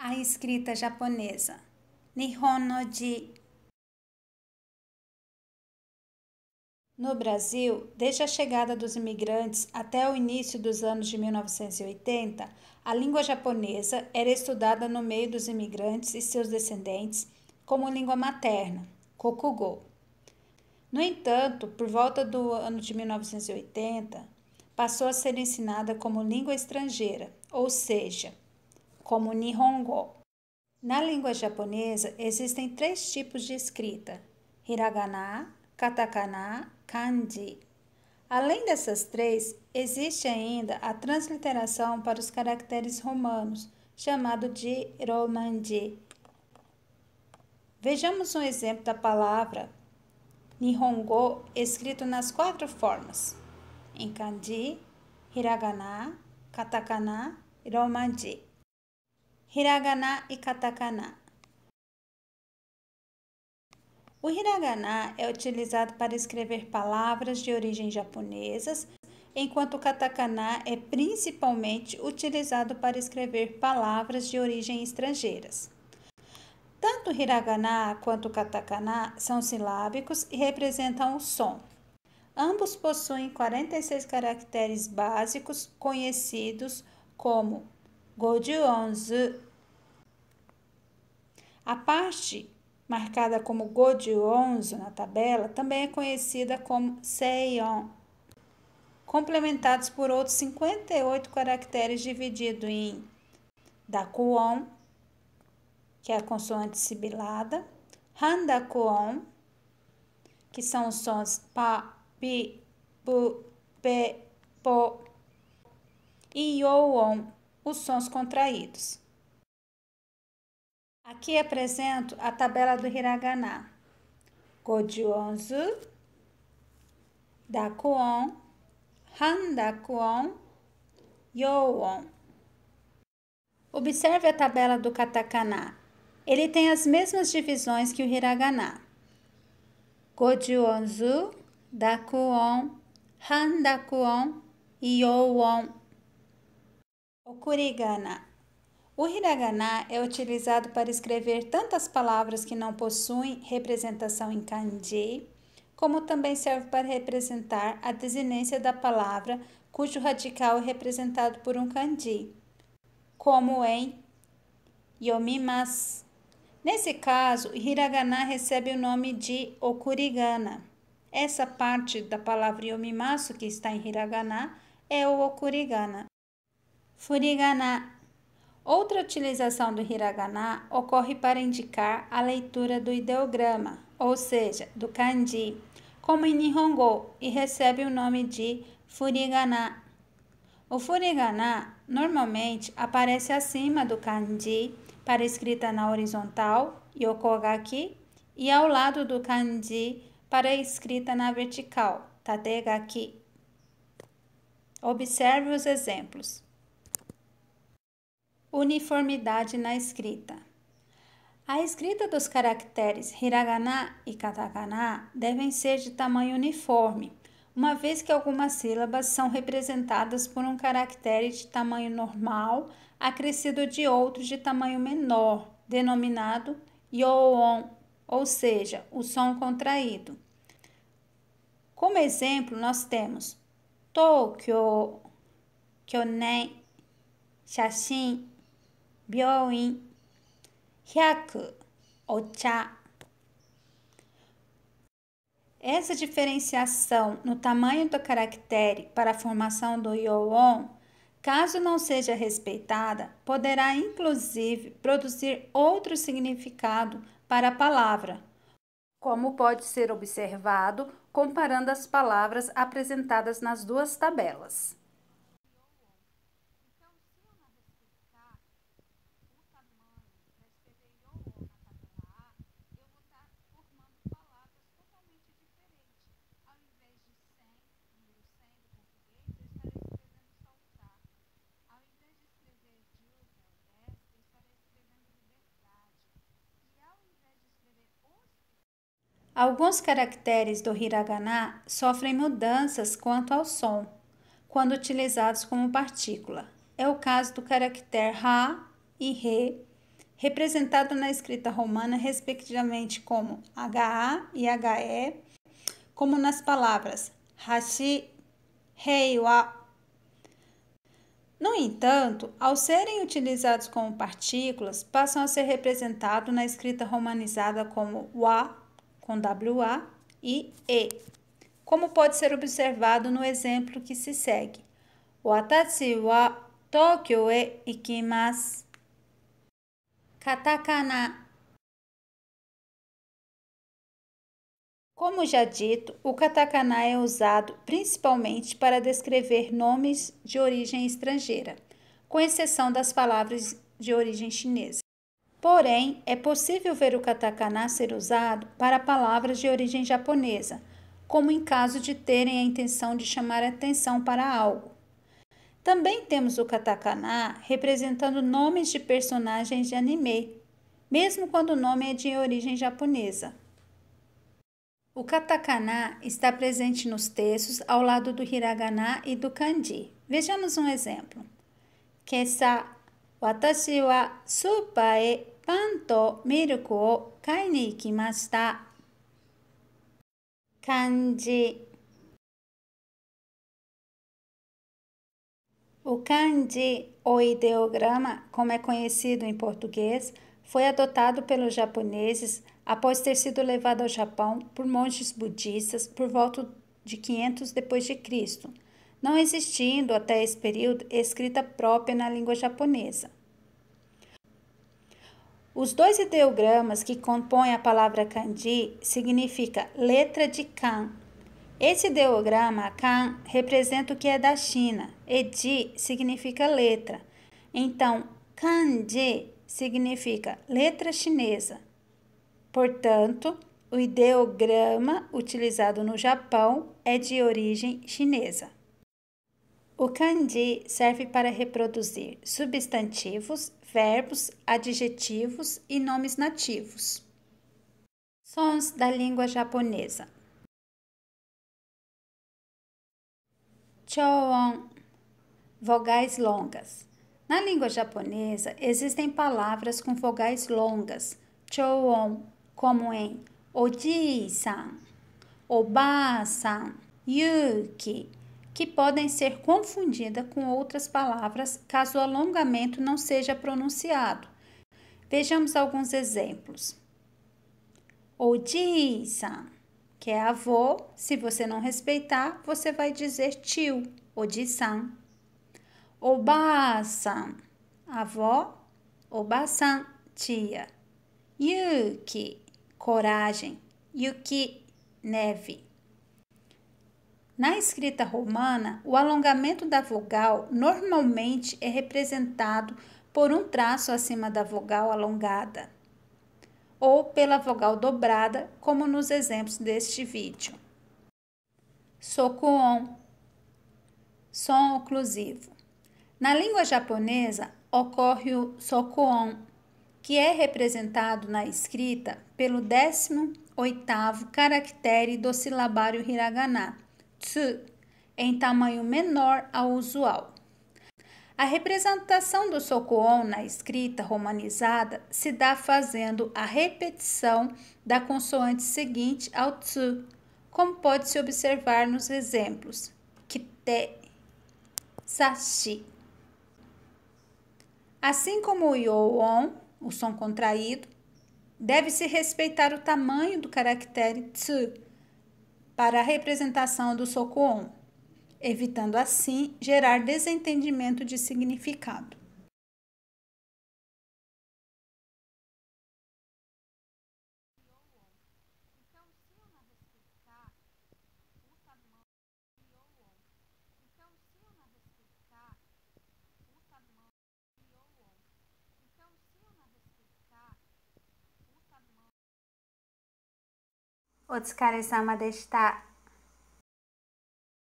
A escrita japonesa. Nihon no ji. No Brasil, desde a chegada dos imigrantes até o início dos anos de 1980, a língua japonesa era estudada no meio dos imigrantes e seus descendentes como língua materna, Kokugo. No entanto, por volta do ano de 1980, passou a ser ensinada como língua estrangeira, ou seja, como Nihongo. Na língua japonesa, existem 3 tipos de escrita: hiragana, katakana, kanji. Além dessas 3, existe ainda a transliteração para os caracteres romanos, chamado de romanji. Vejamos um exemplo da palavra Nihongo escrito nas 4 formas: em kanji, hiragana, katakana e romanji. Hiragana e katakana. O hiragana é utilizado para escrever palavras de origem japonesas, enquanto o katakana é principalmente utilizado para escrever palavras de origem estrangeiras. Tanto o hiragana quanto o katakana são silábicos e representam o som. Ambos possuem 46 caracteres básicos conhecidos como goju-onzu. A parte marcada como goju-onzu na tabela também é conhecida como seion, complementados por outros 58 caracteres divididos em dakuon, que é a consoante sibilada, handakuon, que são os sons pa, pi, pu, pe, po, e youon, os sons contraídos. Aqui apresento a tabela do hiragana: goju-onzu, dakuon, handakuon, youon. Observe a tabela do katakana. Ele tem as mesmas divisões que o hiragana: goju-onzu, dakuon, handakuon e youon. Okurigana. O hiragana é utilizado para escrever tantas palavras que não possuem representação em kanji, como também serve para representar a desinência da palavra cujo radical é representado por um kanji, como em yomimasu. Nesse caso, o hiragana recebe o nome de okurigana. Essa parte da palavra yomimasu que está em hiragana é o okurigana. Furigana. Outra utilização do hiragana ocorre para indicar a leitura do ideograma, ou seja, do kanji, como em Nihongo, e recebe o nome de furigana. O furigana normalmente aparece acima do kanji para escrita na horizontal, yokogaki, e ao lado do kanji para escrita na vertical, tadegaki. Observe os exemplos. Uniformidade na escrita. A escrita dos caracteres hiragana e katakana devem ser de tamanho uniforme, uma vez que algumas sílabas são representadas por um caractere de tamanho normal acrescido de outro de tamanho menor, denominado youon, ou seja, o som contraído. Como exemplo, nós temos Tokyo, Kyonen, Shashin, Byouin, Hyaku, Ocha. Essa diferenciação no tamanho do caractere para a formação do youon, caso não seja respeitada, poderá inclusive produzir outro significado para a palavra, como pode ser observado comparando as palavras apresentadas nas 2 tabelas. Alguns caracteres do hiragana sofrem mudanças quanto ao som, quando utilizados como partícula. É o caso do caractere ha e re, representado na escrita romana respectivamente como HA e HE, como nas palavras hashi, heiwa. No entanto, ao serem utilizados como partículas, passam a ser representados na escrita romanizada como wa, com WA, e E, como pode ser observado no exemplo que se segue. Watashi wa Tokyo e ikimasu. Katakana. Como já dito, o katakana é usado principalmente para descrever nomes de origem estrangeira, com exceção das palavras de origem chinesa. Porém, é possível ver o katakana ser usado para palavras de origem japonesa, como em caso de terem a intenção de chamar a atenção para algo. Também temos o katakana representando nomes de personagens de anime, mesmo quando o nome é de origem japonesa. O katakana está presente nos textos ao lado do hiragana e do kanji. Vejamos um exemplo. Kessa, watashi wa supa e pan to milk o kai ni ikimashita. Kanji. O kanji, ou ideograma, como é conhecido em português, foi adotado pelos japoneses após ter sido levado ao Japão por monges budistas por volta de 500 d.C., não existindo até esse período escrita própria na língua japonesa. Os dois ideogramas que compõem a palavra kanji significam letra de kan. Esse ideograma kan representa o que é da China e ji significa letra. Então, kanji significa letra chinesa. Portanto, o ideograma utilizado no Japão é de origem chinesa. O kanji serve para reproduzir substantivos, verbos, adjetivos e nomes nativos. Sons da língua japonesa. Chōon, vogais longas. Na língua japonesa, existem palavras com vogais longas, chōon, como em oji-san, oba-san, yuki, que podem ser confundidas com outras palavras caso o alongamento não seja pronunciado. Vejamos alguns exemplos. Oji-san, que é avô, se você não respeitar, você vai dizer tio, oji-san. Oba-san, avó, oba-san, tia. Yuki, coragem, yuki, neve. Na escrita romana, o alongamento da vogal normalmente é representado por um traço acima da vogal alongada, ou pela vogal dobrada, como nos exemplos deste vídeo. Sokuon, som oclusivo. Na língua japonesa, ocorre o sokuon, que é representado na escrita pelo 18º caractere do silabário hiragana, tsu, em tamanho menor ao usual. A representação do sokuon na escrita romanizada se dá fazendo a repetição da consoante seguinte ao tsu, como pode-se observar nos exemplos kite, sashi. Assim como o yoon, o som contraído, deve-se respeitar o tamanho do caractere tsu para a representação do sokuon, evitando assim gerar desentendimento de significado. O tsukaresama deshita.